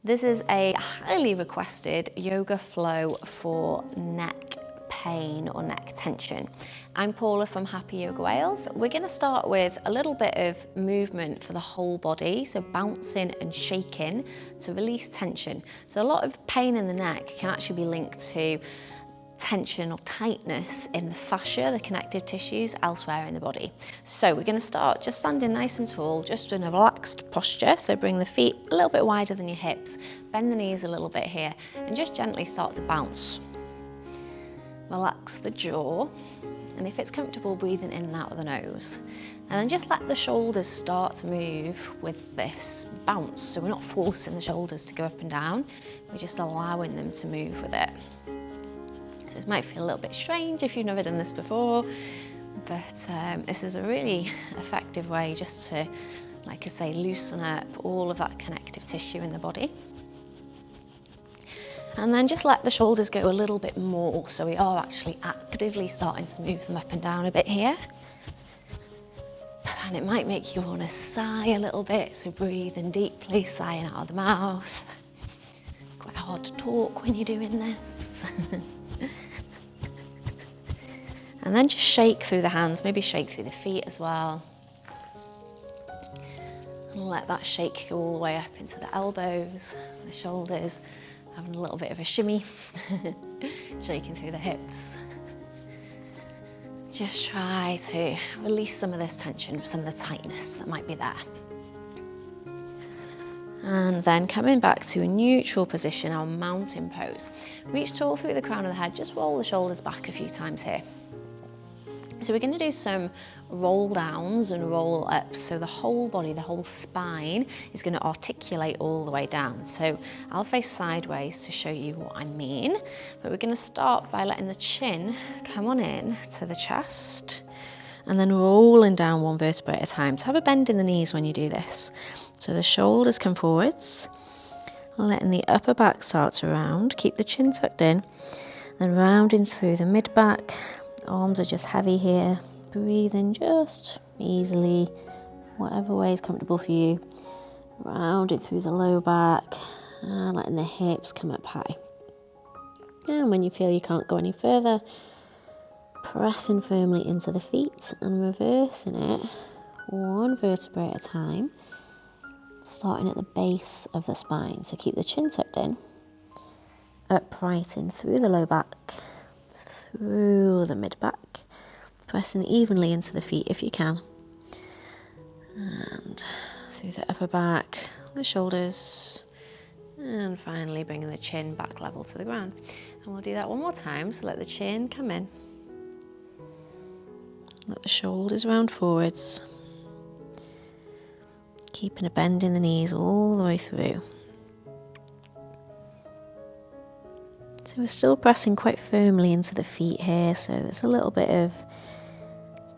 This is a highly requested yoga flow for neck pain or neck tension. I'm Paula from Happy Yoga Wales. We're going to start with a little bit of movement for the whole body, so bouncing and shaking to release tension. So a lot of pain in the neck can actually be linked to tension or tightness in the fascia, the connective tissues elsewhere in the body. So we're going to start just standing nice and tall, just in a relaxed posture. So bring the feet a little bit wider than your hips, bend the knees a little bit here, and just gently start to bounce. Relax the jaw, and if it's comfortable, breathing in and out of the nose. And then just let the shoulders start to move with this bounce. So we're not forcing the shoulders to go up and down, we're just allowing them to move with it. So it might feel a little bit strange if you've never done this before, but this is a really effective way just to, like I say, loosen up all of that connective tissue in the body. And then just let the shoulders go a little bit more, so we are actually actively starting to move them up and down a bit here. And it might make you want to sigh a little bit, so breathe in deeply, sighing out of the mouth. Quite hard to talk when you're doing this. And then just shake through the hands, maybe shake through the feet as well. And let that shake go all the way up into the elbows, the shoulders, having a little bit of a shimmy, shaking through the hips. Just try to release some of this tension, some of the tightness that might be there. And then coming back to a neutral position, our mountain pose. Reach tall through the crown of the head, just roll the shoulders back a few times here. So we're going to do some roll downs and roll ups. So the whole body, the whole spine is going to articulate all the way down. So I'll face sideways to show you what I mean. But we're going to start by letting the chin come on in to the chest and then rolling down one vertebra at a time. So have a bend in the knees when you do this. So the shoulders come forwards, letting the upper back start to round. Keep the chin tucked in, then rounding through the mid-back. Arms are just heavy here. Breathing just easily, whatever way is comfortable for you. Rounding through the low back and letting the hips come up high. And when you feel you can't go any further, pressing firmly into the feet and reversing it one vertebra at a time, starting at the base of the spine. So keep the chin tucked in, upright in through the low back, through the mid-back, pressing evenly into the feet if you can, and through the upper back, the shoulders, and finally bringing the chin back level to the ground. And we'll do that one more time, so let the chin come in, let the shoulders round forwards, keeping a bend in the knees all the way through. So we're still pressing quite firmly into the feet here, so there's a little bit of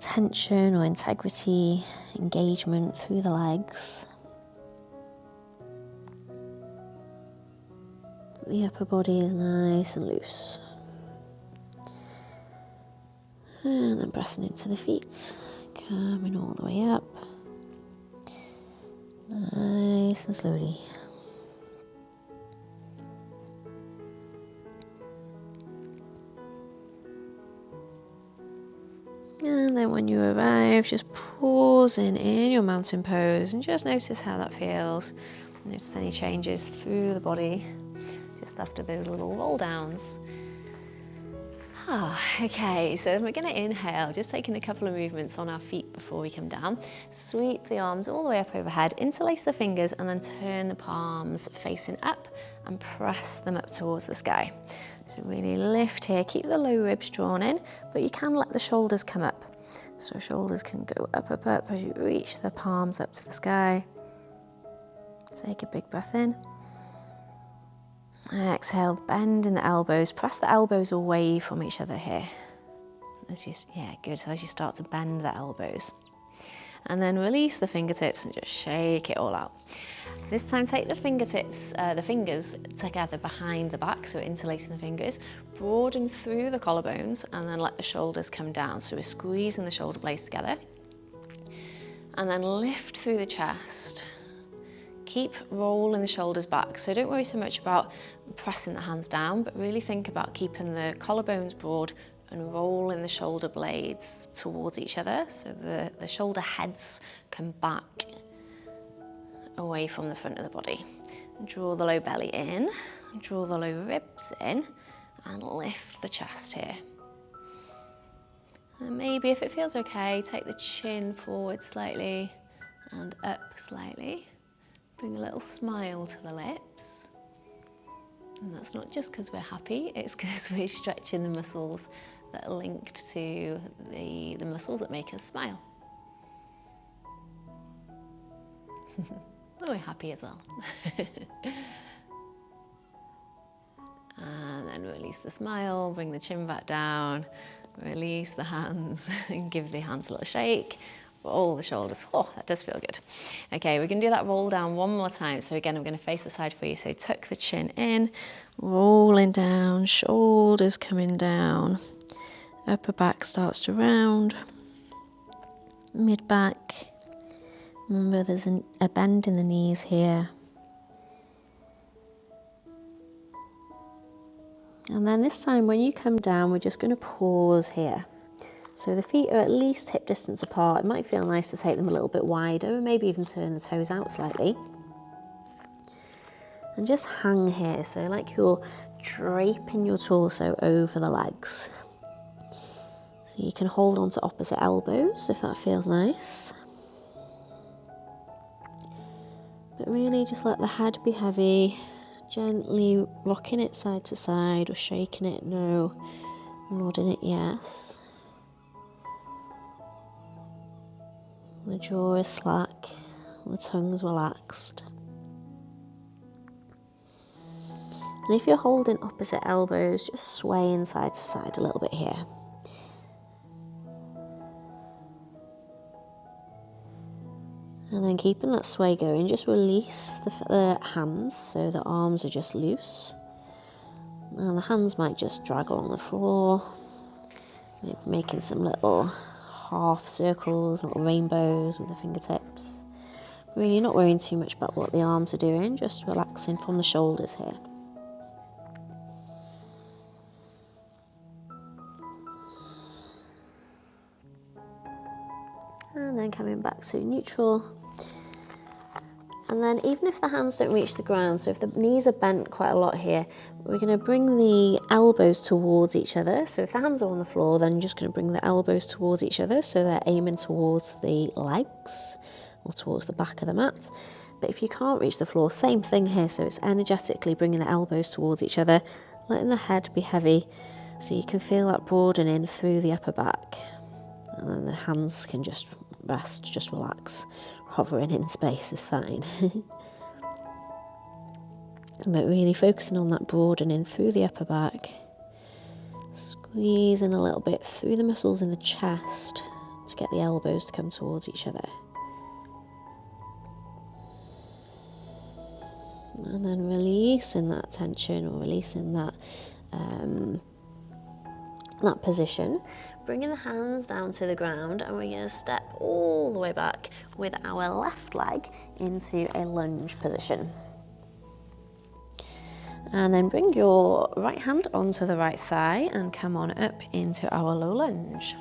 tension or integrity, engagement through the legs. The upper body is nice and loose. And then pressing into the feet, coming all the way up. Nice and slowly. And then when you arrive, just pausing in your mountain pose and just notice how that feels. Notice any changes through the body just after those little roll downs. Okay, so we're going to inhale, just taking a couple of movements on our feet before we come down. Sweep the arms all the way up overhead, interlace the fingers, and then turn the palms facing up and press them up towards the sky. So really lift here, keep the low ribs drawn in, but you can let the shoulders come up. So shoulders can go up, up, up as you reach the palms up to the sky. Take a big breath in. Exhale, bend in the elbows, press the elbows away from each other here. Yeah, good, so as you start to bend the elbows. And then release the fingertips and just shake it all out. This time take the fingertips, the fingers together behind the back, so interlacing the fingers, broaden through the collarbones and then let the shoulders come down. So we're squeezing the shoulder blades together. And then lift through the chest. keep rolling the shoulders back. So don't worry so much about pressing the hands down, but really think about keeping the collarbones broad and rolling the shoulder blades towards each other so the shoulder heads come back away from the front of the body. Draw the low belly in, draw the low ribs in, and lift the chest here. And maybe if it feels okay, take the chin forward slightly and up slightly. Bring a little smile to the lips. And that's not just because we're happy, it's because we're stretching the muscles that are linked to the muscles that make us smile. We're happy as well. And then release the smile, bring the chin back down, release the hands and give the hands a little shake. Roll the shoulders. Oh, that does feel good. Okay, we're going to do that roll down one more time. So again, I'm going to face the side for you. So tuck the chin in, rolling down, shoulders coming down. Upper back starts to round. Mid back. Remember there's a bend in the knees here. And then this time when you come down, we're just going to pause here. So the feet are at least hip distance apart. It might feel nice to take them a little bit wider, and maybe even turn the toes out slightly. And just hang here, so like you're draping your torso over the legs. So you can hold on to opposite elbows if that feels nice. But really just let the head be heavy, gently rocking it side to side or shaking it no, nodding it yes. The jaw is slack, the tongue's relaxed. And if you're holding opposite elbows, just swaying side to side a little bit here. And then keeping that sway going, just release the hands so the arms are just loose. And the hands might just drag along the floor, maybe making some little half circles, little rainbows with the fingertips. Really not worrying too much about what the arms are doing, just relaxing from the shoulders here. And then coming back to neutral. And then even if the hands don't reach the ground, so if the knees are bent quite a lot here, we're going to bring the elbows towards each other. So if the hands are on the floor, then you're just going to bring the elbows towards each other so they're aiming towards the legs or towards the back of the mat. But if you can't reach the floor, same thing here. So it's energetically bringing the elbows towards each other, letting the head be heavy so you can feel that broadening through the upper back. And then the hands can just rest, just relax. Hovering in space is fine. But really focusing on that broadening through the upper back. Squeezing a little bit through the muscles in the chest to get the elbows to come towards each other. And then releasing that tension or releasing that that position. Bringing the hands down to the ground, and we're going to step all the way back with our left leg into a lunge position. And then bring your right hand onto the right thigh and come on up into our low lunge.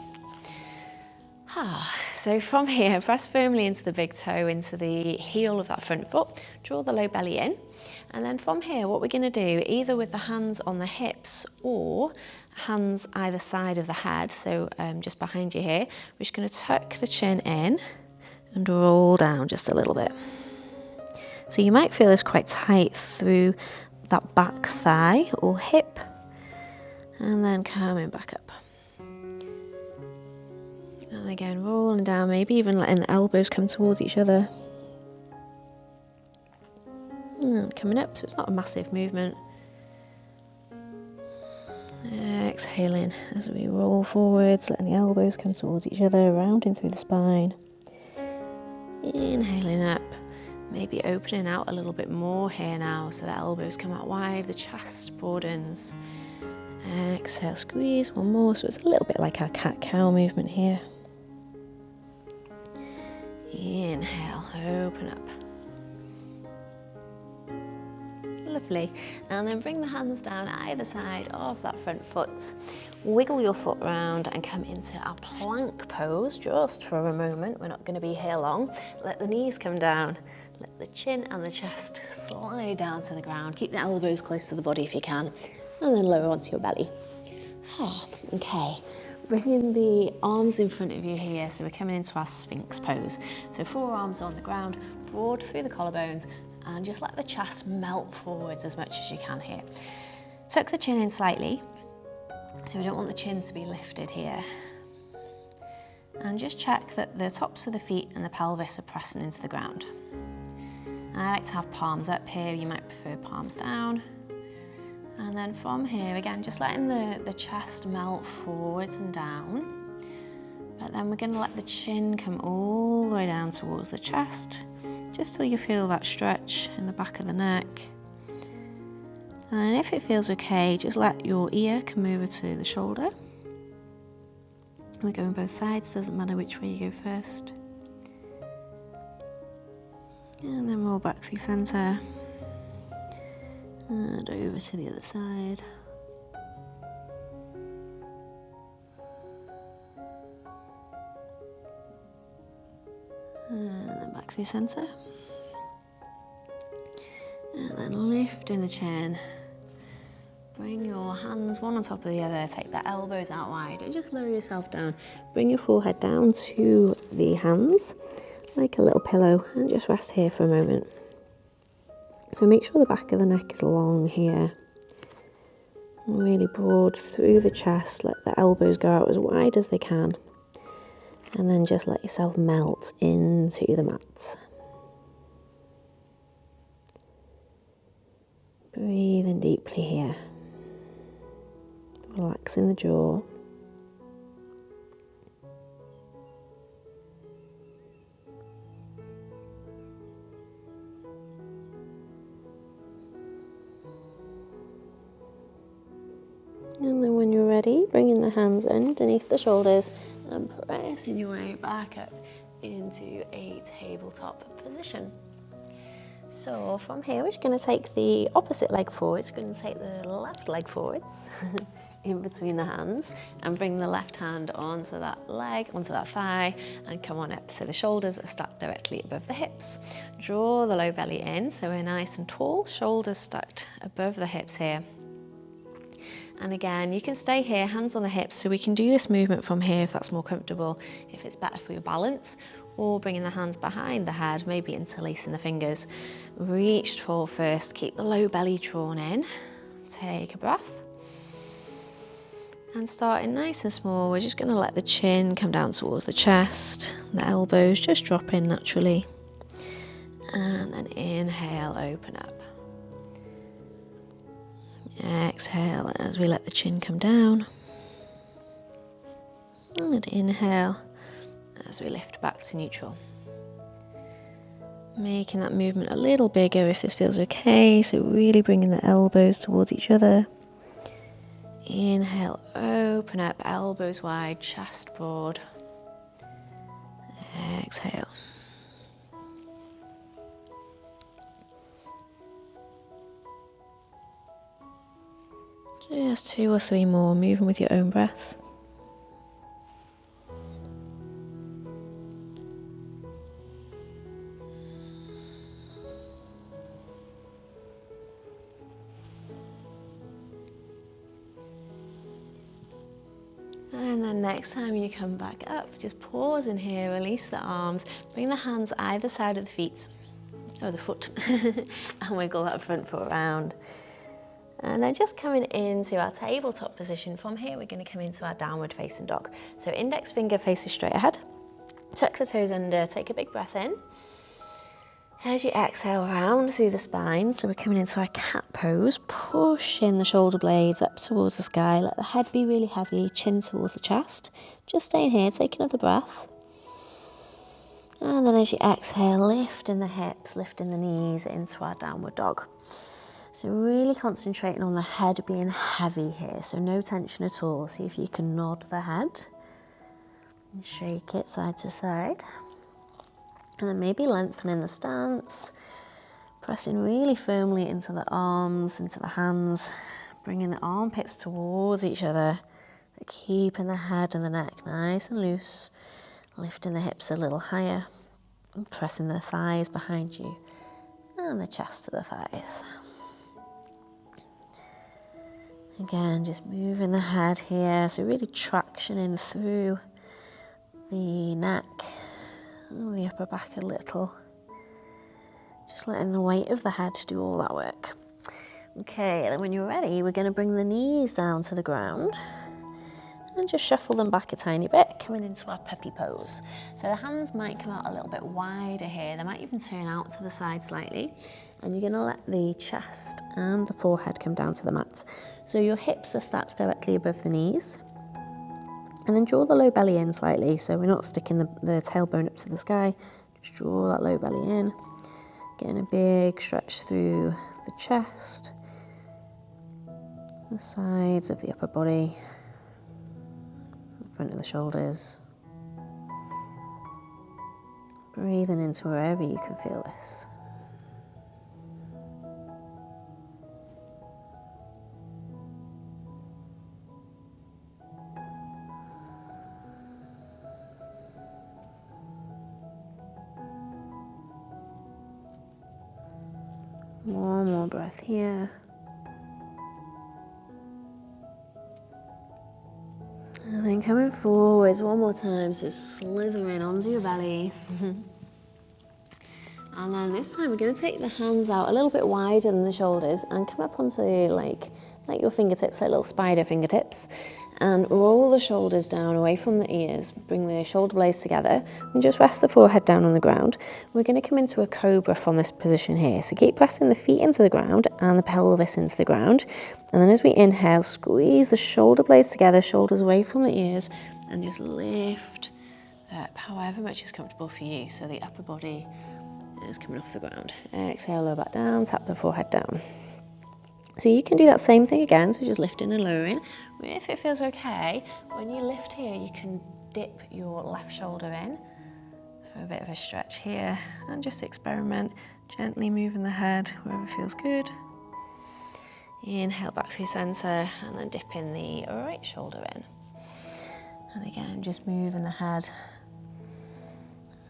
So from here, press firmly into the big toe, into the heel of that front foot, draw the low belly in. And then from here, what we're going to do, either with the hands on the hips or hands either side of the head, so just behind you here, we're just going to tuck the chin in and roll down just a little bit. So you might feel this quite tight through that back thigh or hip, and then coming back up. And again, rolling down, maybe even letting the elbows come towards each other. And coming up, so it's not a massive movement. Exhaling as we roll forwards, letting the elbows come towards each other, rounding through the spine. Inhaling up, maybe opening out a little bit more here now, so the elbows come out wide, the chest broadens. Exhale, squeeze, one more, so it's a little bit like our cat-cow movement here. Inhale, open up. Lovely. And then bring the hands down either side of that front foot. Wiggle your foot round and come into our plank pose just for a moment. We're not going to be here long. Let the knees come down. Let the chin and the chest slide down to the ground. Keep the elbows close to the body if you can. And then lower onto your belly. Okay. Bringing the arms in front of you here, so we're coming into our Sphinx pose. So forearms on the ground, broad through the collarbones, and just let the chest melt forwards as much as you can here. Tuck the chin in slightly, so we don't want the chin to be lifted here. And just check that the tops of the feet and the pelvis are pressing into the ground. And I like to have palms up here, you might prefer palms down. And then from here, again, just letting the chest melt forwards and down. But then we're going to let the chin come all the way down towards the chest, just till you feel that stretch in the back of the neck. And then if it feels okay, just let your ear come over to the shoulder. We're going both sides, doesn't matter which way you go first. And then roll back through centre. And over to the other side. And then back through centre. And then lifting the chin. Bring your hands one on top of the other, take the elbows out wide and just lower yourself down. Bring your forehead down to the hands like a little pillow and just rest here for a moment. So make sure the back of the neck is long here. Really broad through the chest, let the elbows go out as wide as they can. And then just let yourself melt into the mat. Breathing deeply here. Relaxing the jaw. And then when you're ready, bringing the hands underneath the shoulders and pressing your way back up into a tabletop position. So from here, we're just going to take the opposite leg forwards. We're going to take the left leg forwards in between the hands and bring the left hand onto that leg, onto that thigh, and come on up. So the shoulders are stacked directly above the hips. Draw the low belly in, so we're nice and tall, shoulders stacked above the hips here. And again, you can stay here, hands on the hips, so we can do this movement from here if that's more comfortable, if it's better for your balance, or bringing the hands behind the head, maybe interlacing the fingers. Reach tall first, keep the low belly drawn in. Take a breath. And starting nice and small, we're just going to let the chin come down towards the chest, the elbows just drop in naturally. And then inhale, open up. Exhale as we let the chin come down. And inhale as we lift back to neutral. Making that movement a little bigger if this feels okay. So really bringing the elbows towards each other. Inhale, open up, elbows wide, chest broad. Exhale. Just 2 or 3 more, moving with your own breath. And then next time you come back up, just pause in here, release the arms, bring the hands either side of the feet, or the foot, and wiggle that front foot around. And then just coming into our tabletop position. From here, we're going to come into our downward facing dog. So index finger faces straight ahead. Tuck the toes under, take a big breath in. As you exhale, round through the spine. So we're coming into our cat pose. Pushing the shoulder blades up towards the sky. Let the head be really heavy, chin towards the chest. Just staying here, take another breath. And then as you exhale, lifting the hips, lifting the knees into our downward dog. So really concentrating on the head being heavy here, so no tension at all. See if you can nod the head and shake it side to side. And then maybe lengthening the stance, Pressing really firmly into the arms, into the hands, bringing the armpits towards each other, but keeping the head and the neck nice and loose, lifting the hips a little higher, and pressing the thighs behind you, and the chest to the thighs. Again, just moving the head here, so really tractioning through the neck, and the upper back a little. Just letting the weight of the head do all that work. Okay, and then when you're ready, we're going to bring the knees down to the ground and just shuffle them back a tiny bit, coming into our puppy pose. So the hands might come out a little bit wider here. They might even turn out to the side slightly. And you're going to let the chest and the forehead come down to the mat. So your hips are stacked directly above the knees. And then draw the low belly in slightly, so we're not sticking the tailbone up to the sky. Just draw that low belly in. Getting a big stretch through the chest, the sides of the upper body, the front of the shoulders. Breathing into wherever you can feel this. One more breath here. And then coming forwards one more time, so slithering onto your belly. And then this time we're going to take the hands out a little bit wider than the shoulders and come up onto like your fingertips, like little spider fingertips. And roll the shoulders down away from the ears, bring the shoulder blades together and just rest the forehead down on the ground. We're going to come into a cobra from this position here. So keep pressing the feet into the ground and the pelvis into the ground. And then as we inhale, squeeze the shoulder blades together, shoulders away from the ears, and just lift up however much is comfortable for you. So the upper body is coming off the ground. Exhale, lower back down, tap the forehead down. So you can do that same thing again, so just lifting and lowering. If it feels okay, when you lift here, you can dip your left shoulder in for a bit of a stretch here, and just experiment, gently moving the head wherever feels good. Inhale back through center, and then dipping the right shoulder in. And again, just moving the head.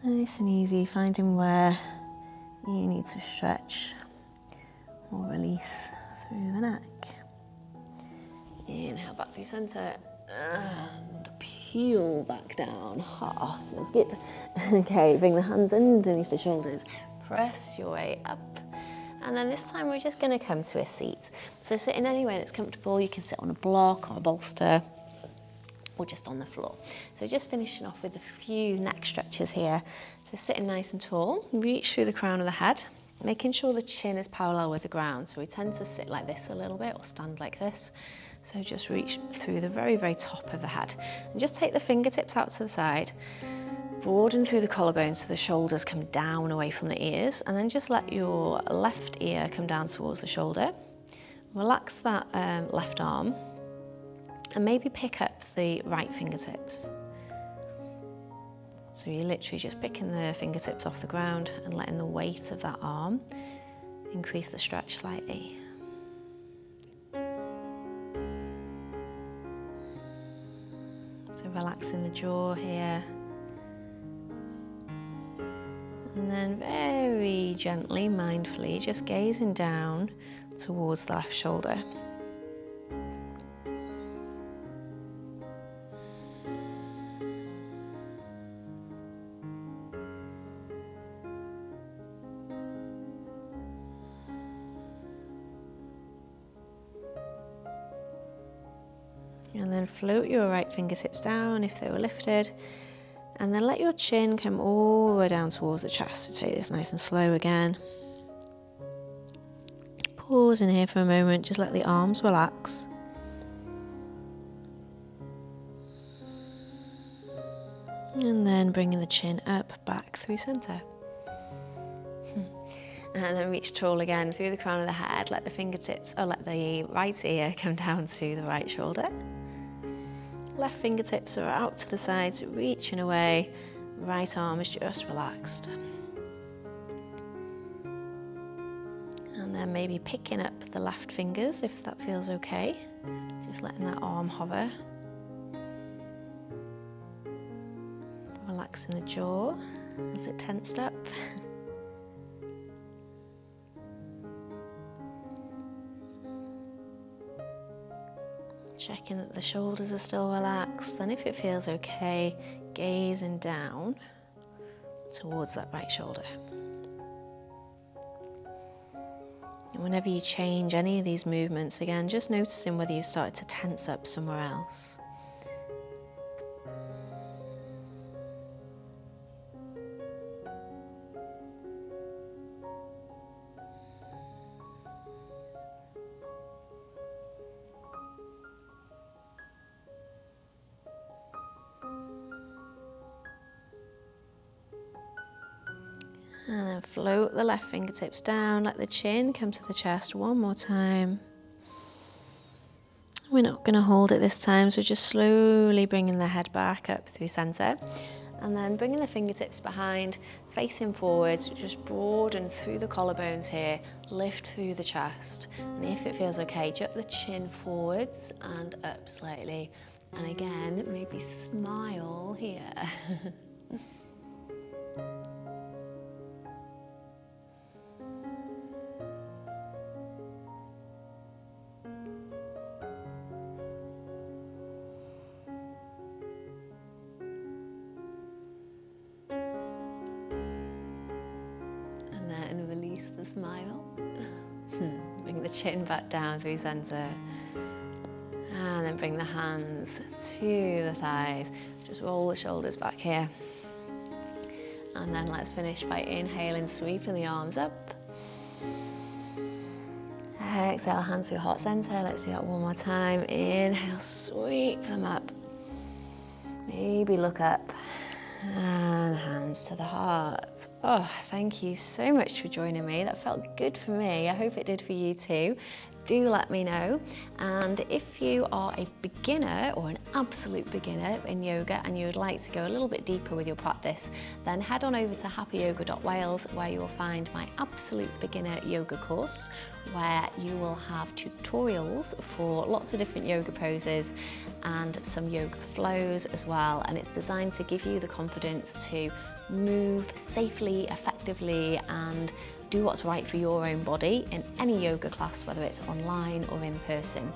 Nice and easy, finding where you need to stretch or release through the neck. Inhale back through center and peel back down. Ah, feels good. Okay, bring the hands underneath the shoulders. Press your way up. And then this time we're just going to come to a seat. So sit in any way that's comfortable. You can sit on a block or a bolster or just on the floor. So just finishing off with a few neck stretches here. So sitting nice and tall, reach through the crown of the head, making sure the chin is parallel with the ground. So we tend to sit like this a little bit or stand like this. So just reach through the very, very top of the head and just take the fingertips out to the side, broaden through the collarbone so the shoulders come down away from the ears, and then just let your left ear come down towards the shoulder. Relax that left arm and maybe pick up the right fingertips. So you're literally just picking the fingertips off the ground and letting the weight of that arm increase the stretch slightly. So relaxing the jaw here. And then very gently, mindfully, just gazing down towards the left shoulder. And then float your right fingertips down if they were lifted. And then let your chin come all the way down towards the chest. So take this nice and slow again. Pause in here for a moment, just let the arms relax. And then bringing the chin up, back through center. And then reach tall again through the crown of the head. Let the fingertips, or let the right ear come down to the right shoulder. Left fingertips are out to the sides, reaching away. Right arm is just relaxed. then maybe picking up the left fingers if that feels okay. Just letting that arm hover. Relaxing the jaw. Is it tensed up? Checking that the shoulders are still relaxed. Then if it feels okay, gazing down towards that right shoulder. And whenever you change any of these movements, again, just noticing whether you started to tense up somewhere else. And then float the left fingertips down, let the chin come to the chest one more time. We're not going to hold it this time, so just slowly bringing the head back up through center. And then bringing the fingertips behind, facing forwards, just broaden through the collarbones here, lift through the chest. And if it feels okay, jerk the chin forwards and up slightly. And again, maybe smile here. And release the smile. Bring the chin back down through center. And then bring the hands to the thighs. Just roll the shoulders back here. And then let's finish by inhaling, sweeping the arms up. Exhale, hands through heart center. Let's do that one more time. Inhale, sweep them up. Maybe look up. And hands to the heart. Oh, thank you so much for joining me. That felt good for me. I hope it did for you too. Do let me know. And if you are a beginner or an absolute beginner in yoga and you would like to go a little bit deeper with your practice, then head on over to happyyoga.wales, where you will find my absolute beginner yoga course, where you will have tutorials for lots of different yoga poses and some yoga flows as well. And it's designed to give you the confidence to move safely, effectively, and do what's right for your own body in any yoga class, whether it's online or in person.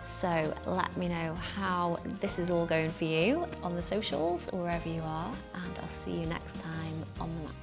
So let me know how this is all going for you on the socials or wherever you are, and I'll see you next time on the mat.